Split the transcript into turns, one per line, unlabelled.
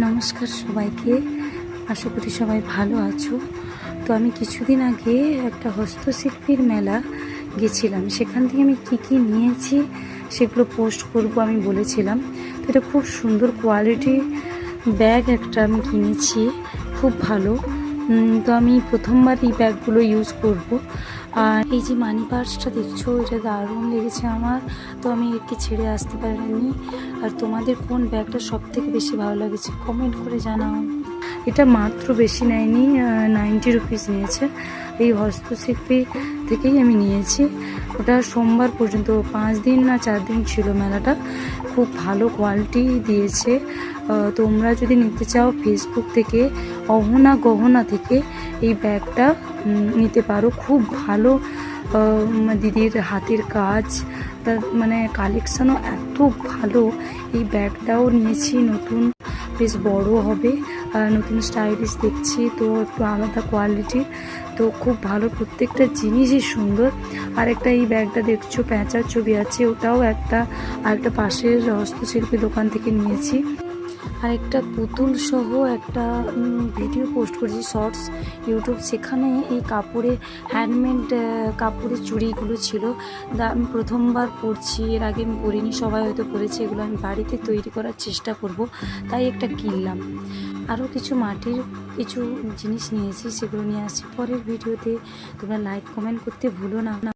নমস্কার সবাইকে, আশা করি সবাই ভালো আছো। তো আমি কিছুদিন আগে একটা হস্তশিল্পীর মেলা গেছিলাম, সেখান থেকে আমি কি নিয়েছি সেগুলো পোস্ট করব আমি বলেছিলাম। তো এটা খুব সুন্দর কোয়ালিটি ব্যাগ একটা আমি কিনেছি, খুব ভালো। তো আমি প্রথমবার এই ব্যাগগুলো ইউজ করব। আর এই যে মানি পার্সটা দেখছো, এটা দারুণ লেগেছে আমার, তো আমি একে ছেড়ে আসতে পারিনি। আর তোমাদের কোন ব্যাগটা সব থেকে বেশি ভালো লেগেছে কমেন্ট করে জানাও। এটা মাত্র বেশি নেয়নি, 90 রুপিস নিয়েছে। এই হস্তশিল্পী থেকেই আমি নিয়েছি। ওটা সোমবার পর্যন্ত 5 দিন না 4 দিন ছিল মেলাটা। খুব ভালো কোয়ালিটি দিয়েছে। তোমরা যদি নিতে চাও ফেসবুক থেকে অহনা গহনা থেকে এই ব্যাগটা নিতে পারো। খুব ভালো দিদির হাতের কাজ, তার মানে কালেকশানও এত ভালো। এই ব্যাগটাও নিয়েছি নতুন, বেশ বড় হবে, নতুন স্টাইলিশ দেখছি, তো একটু আলাদা কোয়ালিটির, তো খুব ভালো, প্রত্যেকটা জিনিসই সুন্দর। আর একটা এই ব্যাগটা দেখছো প্যাঁচার ছবি আছে, ওটাও আরেকটা পাশের হস্তশিল্পী দোকান থেকে নিয়েছি। আর একটা পুতুল সহ একটা ভিডিও পোস্ট করেছি শর্টস ইউটিউব, সেখানে এই কাপড়ে হ্যান্ডমেড কাপড়ের চুড়িগুলো ছিল। আমি প্রথমবার পরছি, এর আগে আমি পরিনি, সবাই হয়তো পরেছে। এগুলো আমি বাড়িতে তৈরি করার চেষ্টা করব, তাই একটা কিনলাম। আরও কিছু মাটির কিছু জিনিস নিয়েছি, সেগুলো নিয়ে আসছি পরের ভিডিওতে। তোমরা লাইক কমেন্ট করতে ভুলো না।